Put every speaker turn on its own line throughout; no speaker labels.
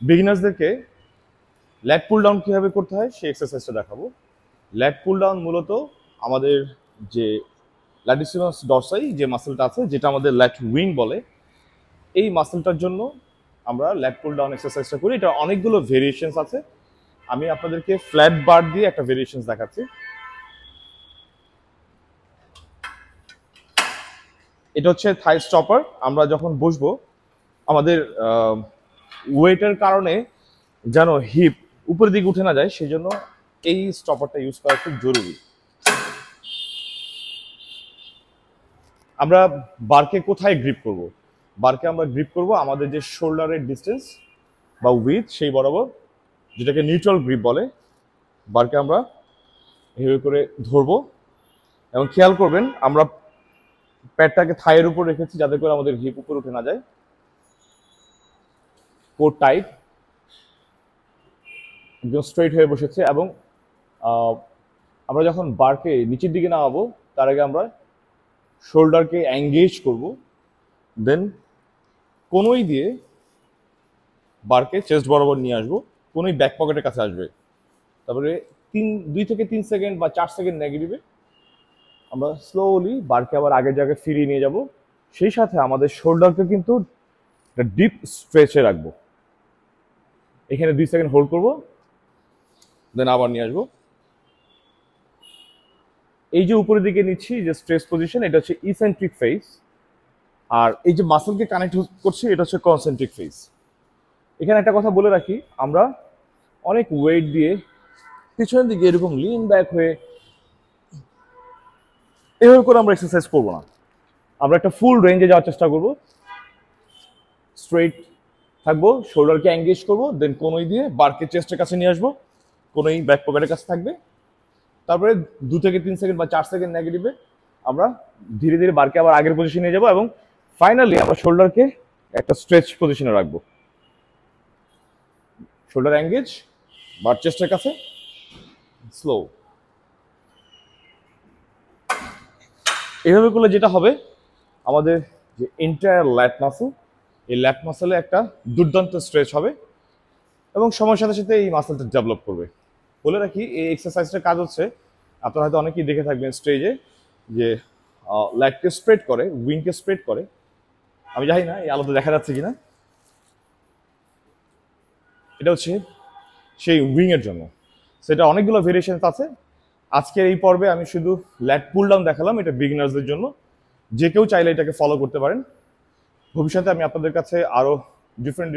বিগিনার্সদেরকে ল্যাট pull down কীভাবে করতে হয় সেই এক্সারসাইজটা দেখাবো। ল্যাট পুল ডাউন মূলত আমাদের যে ল্যাটিসিমাস ডরসাই যে মাসেলটা আছে, যেটা আমাদের ল্যাট উইং বলে, এই মাসেলটার জন্য আমরা ল্যাট পুল ডাউন এক্সারসাইজটা করি। এটা অনেকগুলো ভেরিয়েশনস আছে। আমি আপনাদেরকে ফ্ল্যাট বার দিয়ে একটা ভেরিয়েশনস দেখাচ্ছি। এটা হচ্ছে থাই স্টপার। আমরা যখন বসবো আমাদের ওয়েটের কারণে যেন হিপ উপরের দিকে উঠে না যায়, সেই জন্য এই স্টপারটা ইউজ করা খুব জরুরি। আমরা বারকে কোথায় গ্রিপ করব? বারকে আমরা গ্রিপ করব আমাদের যে শোল্ডারের ডিস্টেন্স বা উইথ সেই বরাবর, যেটাকে নিউট্রাল গ্রিপ বলে। বারকে আমরা এভাবে করে ধরবো এবং খেয়াল করবেন আমরা প্যাডটাকে থাইয়ের উপর রেখেছি যাতে করে আমাদের হিপ উপর উঠে না যায়। কোর টাইট, একদম স্ট্রেট হয়ে বসেছে। এবং আমরা যখন বারকে নিচের দিকে নামাবো তার আগে আমরা শোল্ডারকে এঙ্গেজ করব, দেন কোনোই দিয়ে বারকে চেস্ট বরাবর নিয়ে আসবো, কোনোই ব্যাক পকেটের কাছে আসবে। তারপরে 2 থেকে 3 সেকেন্ড বা 4 সেকেন্ড নেগেটিভে আমরা স্লোলি বারকে আবার আগের জায়গায় ফিরিয়ে নিয়ে যাব। সেই সাথে আমাদের শোল্ডারকে কিন্তু ডিপ স্ট্রেচে রাখবো। এখানে 2 সেকেন্ড হোল্ড করব, দেন আবার নিয়ে আসবো। এই যে উপরের দিকে নিচ্ছি যে স্ট্রেস পজিশন, এটা হচ্ছে ইসেন্ট্রিক ফেস। আর এই যে মাসলকে কানেক্ট করছি এটা হচ্ছে কনসেন্ট্রিক ফেস। এখানে একটা কথা বলে রাখি, আমরা অনেক ওয়েট দিয়ে পিছনের দিকে এরকম লিন ব্যাক হয়ে এভাবে করে আমরা এক্সারসাইজ করবো না। আমরা একটা ফুল রেঞ্জে যাওয়ার চেষ্টা করব, স্ট্রেট থাকবো, শোল্ডারকে এঙ্গেজ করবো, দেন কোনোই দিয়ে বারকে চেস্টের কাছে নিয়ে আসবো, কোনোই ব্যাক পকেটের কাছে থাকবে। তারপরে 2 থেকে 3 সেকেন্ড বা 4 সেকেন্ড নেগেটিভে আমরা ধীরে ধীরে বারকে আবার আগের পজিশনে নিয়ে যাবো এবং ফাইনালি আমরা শোল্ডারকে একটা স্ট্রেচ পজিশনে রাখবো। শোল্ডার এঙ্গেজ, বার চেস্টের কাছে, স্লো। এভাবে করলে যেটা হবে, আমাদের যে এন্টায়ার ল্যাট মাসল, এই ল্যাট মাসলে একটা দুর্দান্ত স্ট্রেচ হবে এবং সময়ের সাথে সাথে এই মাসলটা ডেভেলপ করবে। বলে রাখি, এই এক্সারসাইজটার কাজ হচ্ছে, আপনারা হয়তো অনেকেই দেখে থাকবেন স্টেজে যে ল্যাটকে স্প্রেড করে, উইংকে স্প্রেড করে। আমি জানি না এই আলোতে দেখা যাচ্ছে কিনা। এটা হচ্ছে সেই উইংয়ের জন্য। সেটা অনেকগুলো ভেরিয়েশনস আছে। আজকের এই পর্বে আমি শুধু ল্যাট পুল ডাউন দেখালাম, এটা বিগিনার্সদের জন্য। যে কেউ চাইলে এটাকে ফলো করতে পারেন। ভবিষ্যতে আমি আপনাদের কাছে আরও ডিফারেন্ট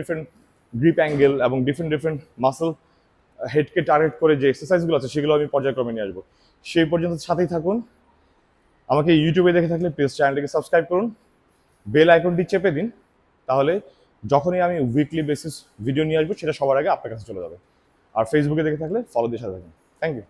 গ্রিপ অ্যাঙ্গেল এবং ডিফারেন্ট মাসল হেডকে টার্গেট করে যে এক্সারসাইজগুলো আছে সেগুলো আমি পর্যায়ক্রমে নিয়ে আসবো। সেই পর্যন্ত সাথেই থাকুন। আমাকে ইউটিউবে দেখে থাকলে প্লিজ চ্যানেলটিকে সাবস্ক্রাইব করুন, বেল আইকনটি চেপে দিন, তাহলে যখনই আমি উইকলি বেসিস ভিডিও নিয়ে আসবো সেটা সবার আগে আপনার কাছে চলে যাবে। আর ফেসবুকে দেখে থাকলে ফলো দিয়ে সাথে থাকুন। Thank you.